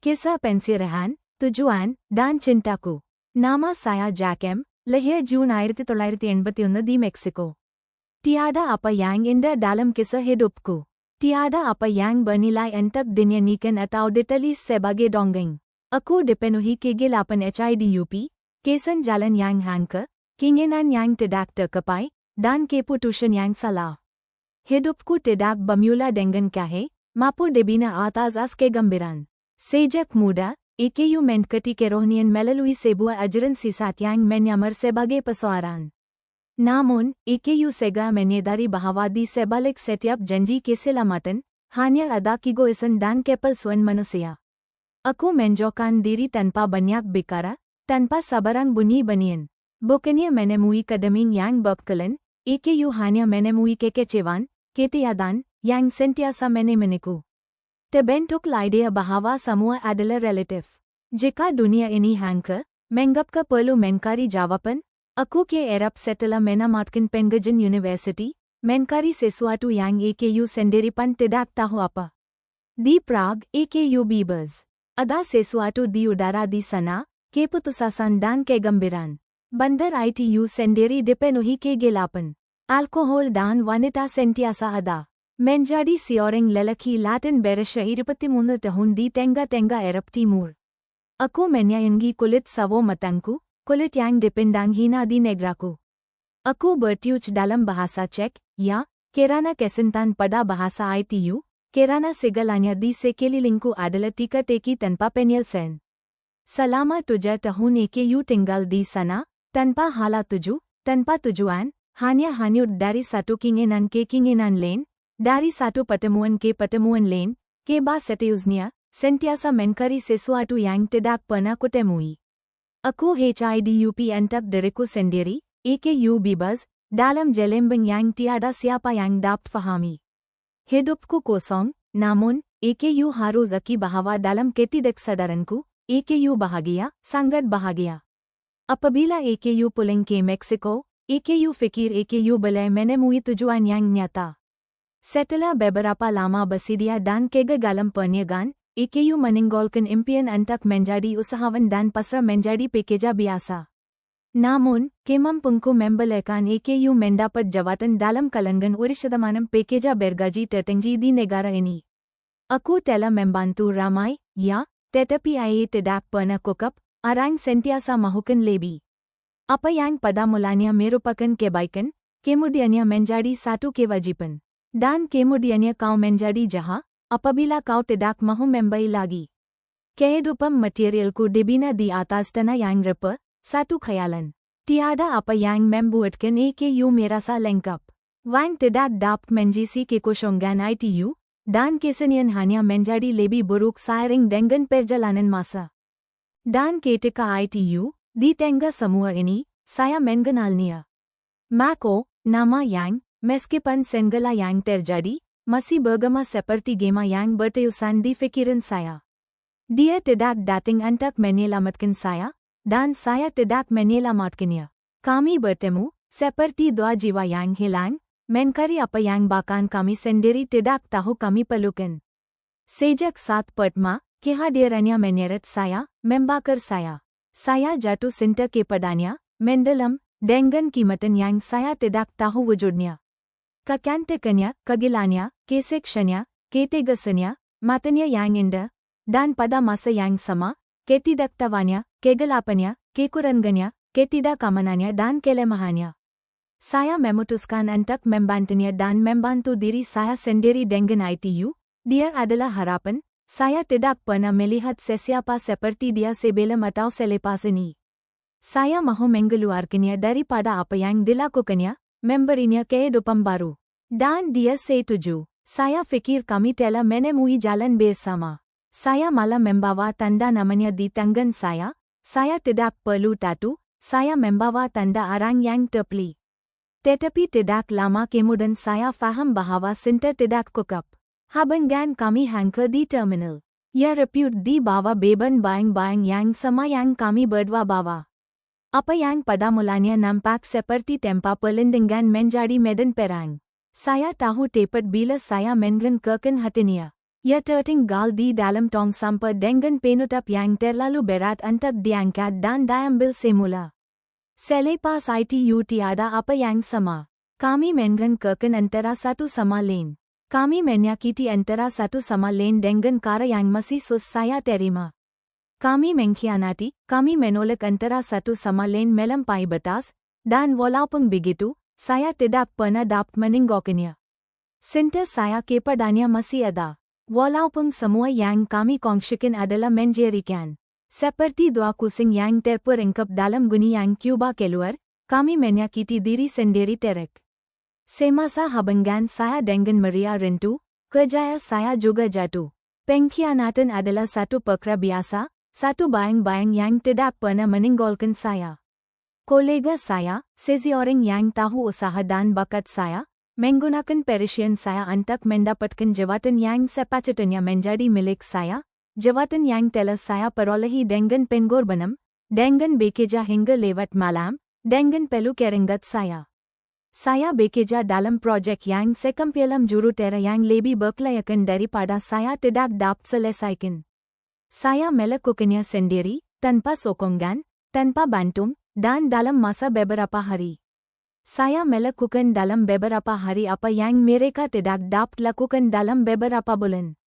Kisah Pensirahan, Tujuan, Dan Cintaku. Nama saya Jack M. Lahir June 1981 di Meksiko. Tiada apa yang indah dalam kisah hidupku. Tiada apa yang bernilai untuk dinyanyikan atau ditulis sebagai dongeng. Aku dipenuhi kegelapan hidup, kesan jalan yang hampa, keinginan yang tidak tercapai, dan keputusan yang salah. Hidupku tidak bermula dengan kahe, maupun dibina atas kegambiran. Sejak muda, EKU mendekati kerohanian melalui sebuah ajaran sesat yang menyamar sebagai persoalan. Namun, EKU sega menyadari bahwa di sebalik setiap janji keselamatan, hanya ada kegoisan dan kepalsuan manusia. Aku menjauhkan diri tanpa banyak bicara, tanpa sabarang bunyi-bunyian. Bukannya menemui kedaming yang bakalan, EKU hanya menemui kekecewaan, ketiadaan, yang sentiasa menemaniku. Terbentuklah idea bahwa semua adalah relatif. Jika dunia ini hampa, menganggap perlu mencari jawaban, aku ke Arab setelah menamatkan pengajian university, mencari sesuatu yang EKU sendiri pun tidak tahu apa. Di Prague, EKU bebas. Ada sesuatu di udara di sana, keputusan dan kegambiran. Bandar ITU sendiri dipenuhi kegelapan. Alkohol dan wanita sentiasa ada. Menjadi seorang lelaki Latin berusia 23 tahun di tengah-tengah Arab Timur. Aku menyayangi kulit sawo matangku, kulit yang dipandang hina di negraku. Aku bertujuh dalam bahasa Cek, ya, kerana kesentan pada bahasa ITU, kerana segalanya di sekelilingku adalah tika-teki tanpa penyelesaian. Selama 7 tahun EKU tinggal di sana, tanpa hala tuju, tanpa tujuan, hanya hanyut dari satu keinginan ke keinginan lain, dari satu pertemuan ke pertemuan lain, keba seterusnya, sentiasa mencari sesuatu yang tidak pernah kutemui. Aku hidup untuk diriku sendiri, EKU bebas, dalam gelembung yang tiada siapa yang dapat fahami. Hidupku kosong, namun, EKU harus akui bahwa dalam ketidaksadaranku, EKU bahagia, sangat bahagia. Apabila EKU pulang ke Meksiko, EKU fikir EKU boleh menemui tujuan yang nyata. Setelah beberapa lama bersedia dan kegagalan perniagaan, EKU meninggalkan impian untuk menjadi usahawan dan pasrah menjadi pekerja biasa. Namun, kemampuanku membelikan EKU mendapat jabatan dalam kalangan urishadamanam pekerja bergaji tertinggi di negara ini. Aku telah membantu ramai, ya, tetapi ia tidak pernah cukup, orang sentiasa mahukan lebih. Apa yang pada mulanya merupakan kebaikan, kemudiannya menjadi satu kewajiban. Dan kemudiannya kau menjadi jahat, apabila kau tidak mahu membayar lagi. Kehidupan materialku dibina di atas tanah yang rata, satu khayalan. Tiada apa yang membuatkan EKU merasa lengkap. Wang tidak dapat menjisi kekosongan ITU, dan kesenian hanya menjadi lebih buruk seiring dengan perjalanan masa. Dan ketika ITU, di tengah semua ini, saya mengenalnya. Mako, nama yang, meskipun segala yang terjadi, masih bergema seperti gema yang berteusan di fikiran saya. Dia tidak datang untuk menyelamatkan saya, dan saya tidak menyelamatkannya. Kami bertemu, seperti dua jiwa yang hilang, mencari apa yang bahkan kami sendiri tidak tahu kami perlukan. Sejak saat pertama, kehadirannya menyeret saya, membakar saya. Saya jatuh cinta kepadanya, mendalam, dengan kimatan yang saya tidak tahu wujudnya. Kecantikannya, kegilaannya, keseksiannya, ketegasannya, matanya yang indah, dan pada masa yang sama, ketidaktahuannya, kegelapannya, kekurangannya, ketidakamanannya dan kelemahannya. Saya memutuskan untuk membantunya dan membantu diri saya sendiri dengan ITU, dia adalah harapan, saya tidak pernah melihat sesiapa seperti dia sebelum atau selepas ini. Saya mahu mengeluarkannya daripada apa yang dilakukannya, memberinya kehidupan baru. Dan dia setuju. Saya fikir kami telah menemui jalan bersama. Saya malah membawa tanda namanya di tangan saya tidak perlu tatu, saya membawa tanda orang yang terpilih. Tetapi tidak lama kemudian saya faham bahwa cinta tidak cukup. Hubungan kami hangka di terminal. Ya repute di bawah beban bayang-bayang yang sama yang kami berdua bawa. Apa yang pada mulanya nampak seperti tempat perlindungan menjadi medan perang. Saya tahu tepat bila saya menggerakkan hatinya. Ya terting gal di dalam tong sampah dengan penutup yang terlalu berat untuk diangkat dan diambil semula. Selepas itu tiada apa yang sama. Kami mengganggukan antara satu sama lain. Kami menyakiti antara satu sama lain dengan cara yang masih sus saya terima. Kami mengkhianati, kami menolak antara satu sama lain melampaui batas, dan walaupun begitu, saya tidak pernah dapat meninggalkannya. Cinta saya kepadanya masih ada. Walaupun semua yang kami kongsikan adalah menjerikan. Seperti dua kucing yang terperangkap dalam guni yang Cuba keluar, kami menyakiti diri sendiri terek. Semasa hubungan saya dengan Maria rentu, kerja saya juga jatuh. Pengkhianatan adalah satu perkara biasa, satu bayang-bayang yang tidak pernah meninggalkan saya. Kolega saya, seseorang yang tahu usaha dan bakat saya, menggunakan passion saya untuk mendapatkan jabatan yang sepatutnya menjadi milik saya, jabatan yang telah saya perolehi dengan pengorbanan, dengan bekerja hingga lewat malam, dengan peluh keringat saya. Saya bekerja dalam projek yang sekampilam jurutera yang lebih berkelayakan daripada saya tidak dapat selesaikan. Saya melakukannya sendiri, tanpa sokongan, tanpa bantuan, dan dalam masa beberapa hari. Saya melakukan dalam beberapa hari apa yang mereka tidak dapat lakukan dalam beberapa bulan.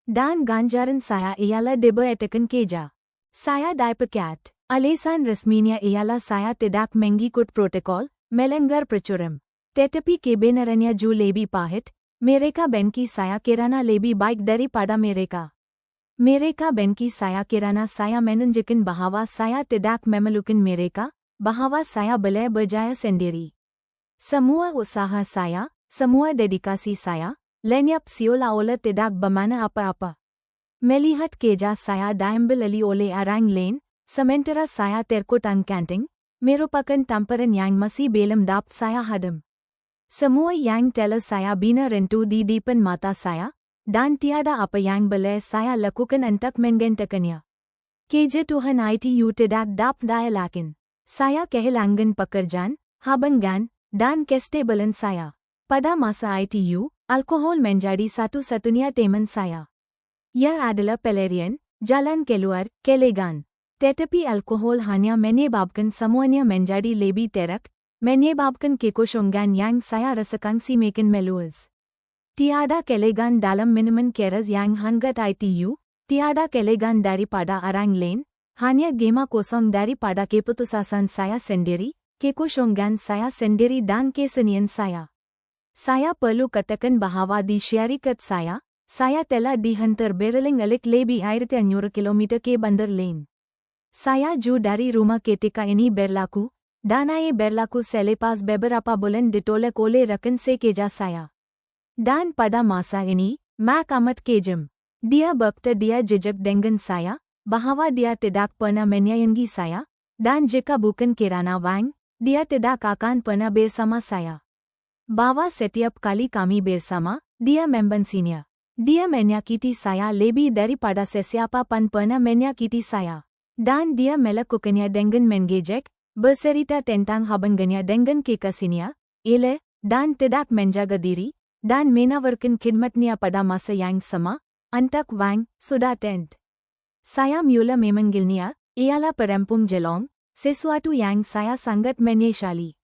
Dan ganjaran saya ialah diberitakan kerja. Saya dipecat. Alasan resminya ialah saya tidak mengikut protokol, melanggar peraturan. Tetapi kebenarannya jauh lebih pahit, mereka benci saya kerana lebih baik daripada mereka. Mereka benci saya kerana saya menunjukkan bahawa saya tidak memerlukan mereka, bahawa saya boleh berjaya sendiri. Semua usaha saya, semua dedikasi saya, lenyap seolah-olah tidak bermakna apa-apa. Melihat kerja saya diambil alih oleh orang lain, sementara saya terkutang-kanting, merupakan tamparan yang masih belum dapat saya hadam. Semua yang telah saya bina rentu di depan mata saya, dan tiada apa yang boleh saya lakukan untuk menggantikannya. Kerja Tuhan itu tidak dapat dielakkan. Saya kehilangan pekerjaan, hubungan, dan kestabilan saya. Pada masa itu, alkohol menjadi satu-satunya teman saya. Ia adalah pelarian, jalan keluar, kelegan. Tetapi alkohol hanya menyebabkan semuanya menjadi lebih teruk, menyebabkan kekosongan yang saya rasakan semakin meluas. Tiada kelegan dalam minuman keras yang hangat itu, tiada kelegan daripada orang lain, hanya gema kosong daripada keputusan saya sendiri, kekosongan saya sendiri dan kesenian saya. Saya perlu katakan bahawa di syarikat saya telah dihantar berling alik lebih 500 kilometer ke Bandar Lain. Saya jauh dari rumah ketika ini berlaku, dan berlaku selepas beberapa bulan ditolak oleh rakan sekerja saya. Dan pada masa ini, Mac amat kejam. Dia berkata dia jejak dengan saya, bahawa dia tidak pernah menyayangi saya, dan jika bukan kerana wang, dia tidak akan pernah bersama saya. Bahwa setiap kali kami bersama, dia membencinya. Dia menyakiti saya lebih daripada sesiapa pun pernah menyakiti saya. Dan dia melakukannya dengan mengejek, bercerita tentang hubungannya dengan kekasihnya, eleh, dan tidak menjaga diri, dan menawarkan khidmatnya pada masa yang sama, untuk wang, sudah tent. Saya mula memanggilnya, ialah perempung jelong, sesuatu yang saya sangat menyesali.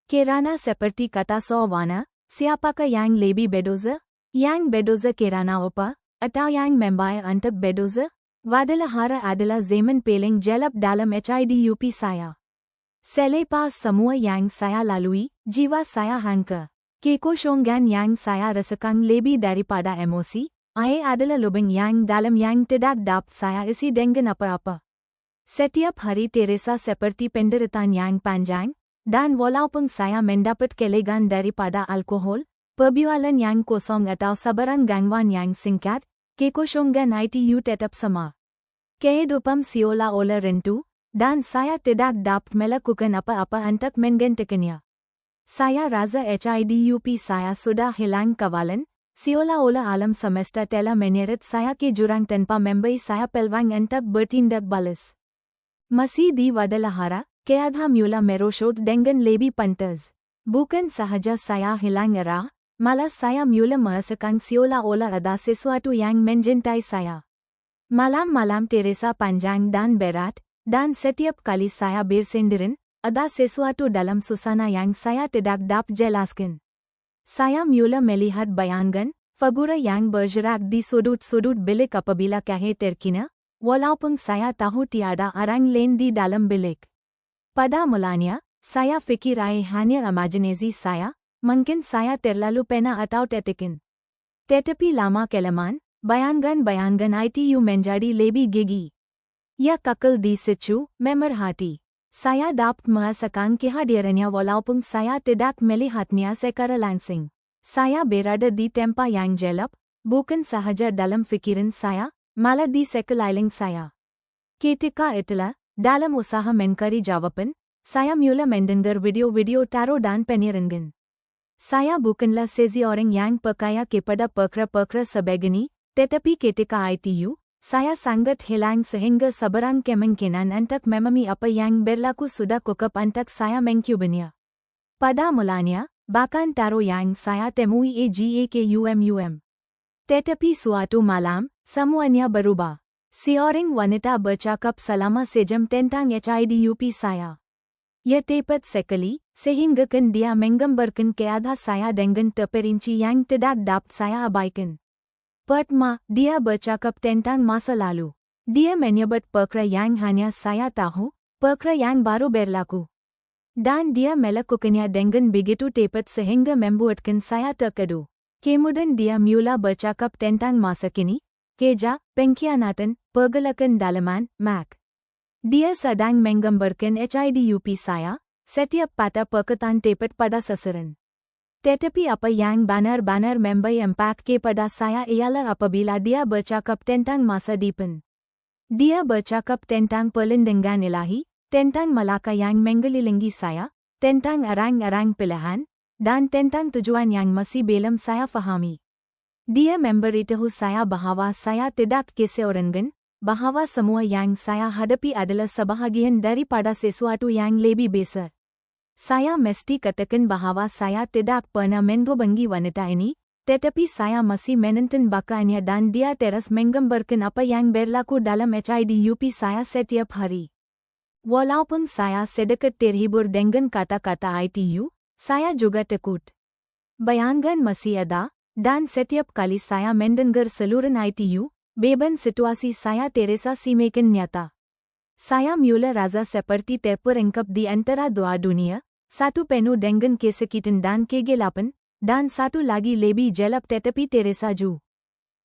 Kerana seperti kata Sawana, siapakah yang lebih berdosa? Yang berdosa kerana apa? Atau yang membayar untuk berdosa? Wadalahara adalah zaman paling jelap dalam hidup saya. Selepas semua yang saya lalui, jiwa saya hangka. Kekosongan yang saya rasakan lebih daripada emosi, adalah lubang yang dalam yang tidak dapat saya isi dengan apa-apa. Setiap hari terasa seperti penderitaan yang panjang, dan walaupun saya mendapat kelegan daripada alkohol, perbualan yang kosong atau sebarang gangguan yang singkat, kekosongan itu tetap sama. Kehidupan seolah-olah rentu, dan saya tidak dapat melakukan apa-apa untuk menggantikannya. Saya rasa hidup saya sudah hilang kawalan, seolah-olah alam semesta telah menyeret saya ke jurang tanpa memberi saya peluang untuk bertindak balas. Masih di Wadalahara, keadaan mula merosot dengan lebih pantas. Bukan sahaja saya hilang arah, malas saya mula mersakang siola ola ada sesuatu yang mencintai saya. Malam-malam terasa panjang dan berat, dan setiap kali saya bersendirian, ada sesuatu dalam suasana yang saya tidak dapat jelaskan. Saya mula melihat bayangan, figura yang bergerak di sudut-sudut bilik apabila kahit terkina, walaupun saya tahu tiada orang lain di dalam bilik. Pada mulanya, saya fikir hanya imaginasi saya, mungkin saya terlalu pena atau tertekan. Tetapi lama-kelamaan, bayangan-bayangan itu menjadi lebih gigi. Ya kekal di situ, memerhati. Saya dapat merasakan kehadirannya walaupun saya tidak melihatnya secara langsung. Saya berada di tempat yang gelap, bukan sahaja dalam fikiran saya, malah di sekeliling saya. Ketika itulah, dalam usaha mencari jawaban, saya mula mendengar video-video tarot dan penyerangan. Saya bukanlah seseorang yang percaya kepada perkara-perkara sebegini, tetapi ketika itu, saya sangat hilang sehingga seberang kemungkinan untuk memahami apa yang berlaku sudah cukup untuk saya mengubahnya. Pada mulanya, bahkan tarot yang saya temui agak. Tetapi suatu malam, semuanya berubah. Seorang wanita bercakap selama sejam tentang hidup saya. Ia tepat sekali, sehingga dia menggambarkan keadaan saya dengan terperinci yang tidak dapat saya abaikan. Pertama, dia bercakap tentang masa lalu. Dia menyebut perkara yang hanya saya tahu, perkara yang baru berlaku. Dan dia melakukannya dengan begitu tepat sehingga membuatkan saya terkedu. Kemudian dia mula bercakap tentang masa kini, keja, pengkhianatan, pergolakan dalaman, Mac. Dia sedang menggambarkan hidup saya, setiap patah perkataan tepat pada sasaran. Tetapi apa yang benar-benar memberi impak kepada saya ialah apabila dia bercakap tentang masa depan. Dia bercakap tentang perlindungan ilahi, tentang malaka yang mengelilingi saya, tentang orang-orang pilihan, dan tentang tujuan yang masih belum saya fahami. Dia memberitahu saya bahwa saya tidak keseorangan, bahwa semua yang saya hadapi adalah sebahagian daripada sesuatu yang lebih besar. Saya mesti katakan bahwa saya tidak pernah menghubungi wanita ini, tetapi saya masih menonton bakanya dan dia terus menggambarkan apa yang berlaku dalam hidup saya setiap hari. Walaupun saya sedikit terhibur dengan kata-kata itu, saya juga takut. Bayangan masih ada, dan setiap kali saya mendengar seluruh itu, beban situasi saya terasa semakin nyata. Saya mula rasa seperti terperangkap di antara dua dunia, satu penuh dengan kesakitan dan kegelapan, dan satu lagi lebih gelap tetapi terasa jauh.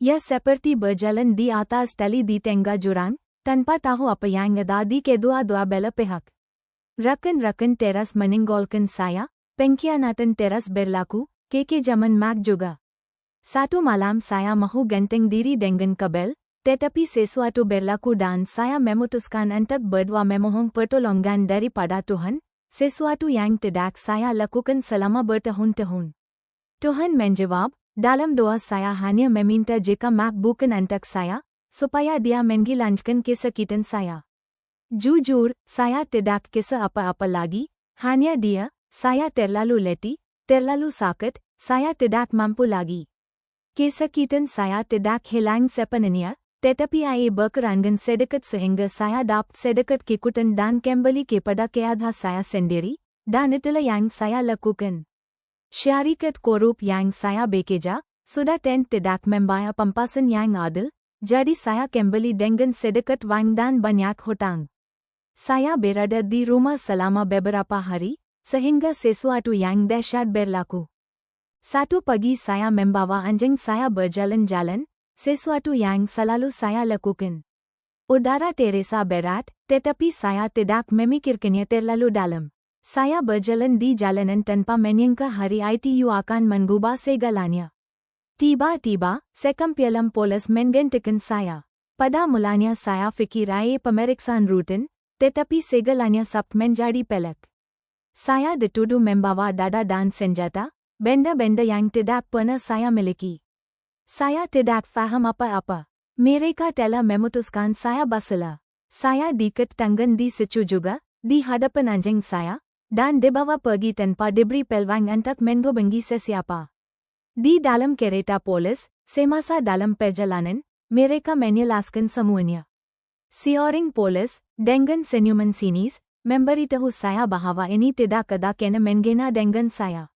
Ia seperti berjalan di atas tali di tengah jurang, tanpa tahu apa yang ada di kedua-dua belah pihak. Rakan-rakan teras meninggalkan saya, pengkhianatan teras berlaku, kekejaman Mac juga. Satu malam saya mahu gantung diri dengan kabel, tetapi sesuatu berlaku dan saya memutuskan untuk berdoa memohon pertolongan daripada Tuhan, sesuatu yang tidak saya lakukan selama bertahun-tahun. Tuhan menjawab, dalam doa saya hanya meminta jika Mac bukan untuk saya, supaya dia menghilangkan kesakitan saya. Jujur, saya tidak kisah apa-apa lagi, hanya dia, saya terlalu letih, terlalu sakit, saya tidak mampu lagi. Kesakitan saya tidak hilang sepenuhnya, tetapi ia berkurangkan sedikit sehingga saya dapat sedikit kekuatan dan kembali kepada keadaan saya sendiri, dan itulah yang saya lakukan. Syarikat korup yang saya bekerja, sudah tidak membayar pampasan yang adil, jadi saya kembali dengan sedikit wang dan banyak hutang. Saya berada di rumah selama beberapa hari, sehingga sesuatu yang dahsyat berlaku. Satu pagi saya membawa anjing saya berjalan-jalan, sesuatu yang selalu saya lakukan. Udara terasa berat, tetapi saya tidak memikirkannya terlalu dalam. Saya berjalan di jalanan tanpa menyangka hari itu akan mengubah segalanya. Tiba-tiba, sekampialam polis menghentikan saya. Pada mulanya saya fikir pemeriksaan rutin, tetapi segalanya sab menjadi pelik. Saya dituduh membawa dada dan senjata, benda-benda yang tidak pernah saya miliki. Saya tidak faham apa-apa. Mereka telah memutuskan saya bersalah. Saya diikat tangan di situ juga, di hadapan anjing saya, dan dibawa pergi tanpa diberi peluang untuk menghubungi sesiapa. Di dalam kereta polis, semasa dalam perjalanan, mereka menjelaskan semuanya. Seorang polis, dengan senyuman sinis, memberitahu saya bahwa ini tidak ada kena mengena dengan saya.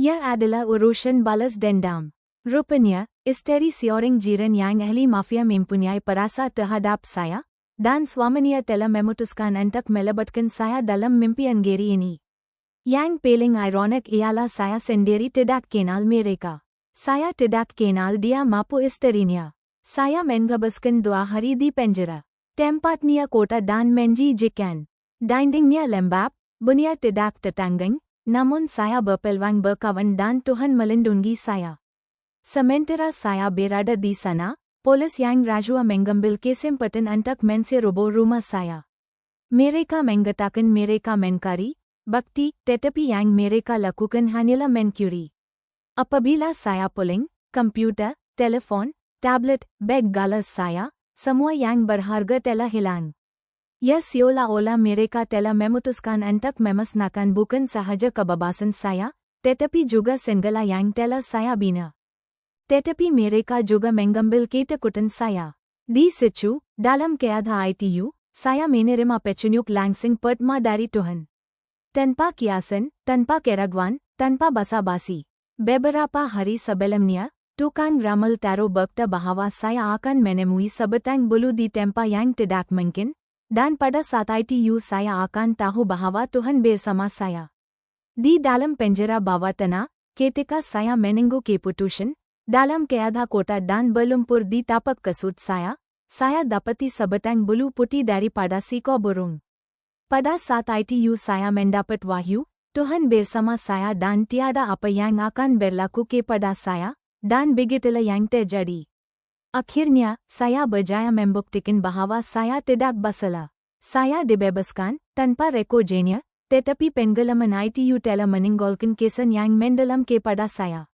Ia adalah urusan balas dendam. Rupanya, isteri seorang jiran yang ahli mafia mempunyai perasa terhadap saya, dan suaminya telah memutuskan untuk melibatkan saya dalam mimpi anggeri ini. Yang paling ironik ialah saya sendiri tidak kenal mereka. Saya tidak kenal dia maupun isterinya. Saya menghabiskan 2 hari di penjara. Tempatnya kota dan menjijikan. Dindingnya lembab, bunyi tidak tertanggung, namun saya berpeluang berkawan dan Tuhan melindungi saya. Sementara saya berada di sana, polis yang rajua mengambil kesempatan untuk menserbu rumah saya. Mereka mengatakan mereka mencari bukti, tetapi yang mereka lakukan hanyalah mencuri. Apabila saya pulang, komputer, telepon, tablet, beg galas saya, semua yang berharga telah hilang. Ya seolah-olah mereka telah memutuskan untuk memusnahkan bukan sahaja kebebasan saya, tetapi juga segala yang telah saya bina. Tetapi mereka juga mengambil ketakutan saya. Di situ, dalam keadaan ITU, saya menerima petunjuk langsung pertama dari Tuhan. Tanpa kiasan, tanpa keraguan, tanpa basa-basi. Beberapa hari sebelumnya, tukang ramal taruh berkata bahwa saya akan menemui sebatang bulu di tempat yang tidak mungkin, dan pada saat ITU saya akan tahu bahwa Tuhan bersama saya. Di dalam penjara bawah tanah, ketika saya menunggu keputusan, dalam keadaan kota dan berlumpur di tapak kasut saya dapati sebatang bulu putih daripada seekor burung. Pada saat ITU saya mendapat wahyu, Tuhan bersama saya dan tiada apa yang akan berlaku kepada saya, dan begitulah yang terjadi. Akhirnya, saya berjaya membuktikan bahwa saya tidak bersalah. Saya dibebaskan, tanpa rekodnya, tetapi penggelaman ITU telah meninggalkan kesan yang mendalam kepada saya.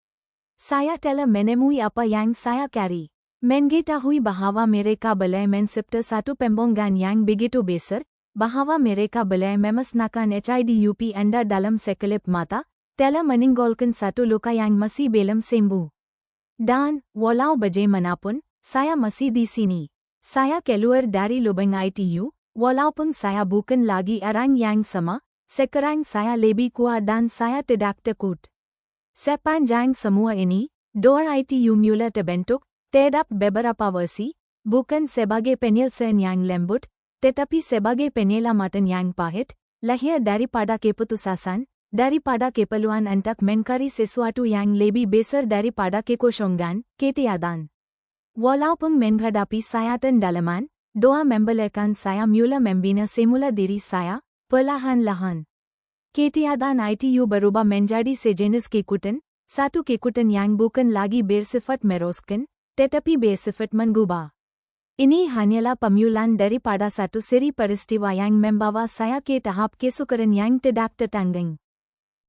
Saya telah menemui apa yang saya cari. Mengetahui bahwa mereka boleh mencipta satu pembohongan yang begitu besar, bahwa mereka boleh memusnahkan HIDUP Anda dalam sekelip mata, telah meninggalkan satu luka yang masih belum sembuh. Dan, walau bagaimanapun, saya masih di sini. Saya keluar dari lubang ITU, walaupun saya bukan lagi orang yang sama, sekarang saya lebih kuat dan saya tidak takut. Sepanjang semua ini, door ITU mula terbentuk, terhadap beberapa versi, bukan sebagai penyelesaian yang lembut, tetapi sebagai penyelamatan yang pahit, lahir daripada keputusan, daripada keperluan untuk mencari sesuatu yang lebih besar daripada kekosongan, ketiadaan. Walaupun menghadapi sayatan dalaman, doa membolehkan saya mula membina semula diri saya, perlahan-lahan. Ketiadaan ITU berubah menjadi sejenis kekuatan, satu kekuatan yang bukan lagi bersifat meroskan, tetapi bersifat mengubah. Ini hanyalah permulaan daripada satu seri peristiwa yang membawa saya ke tahap kesukaran yang tidak tertanggung.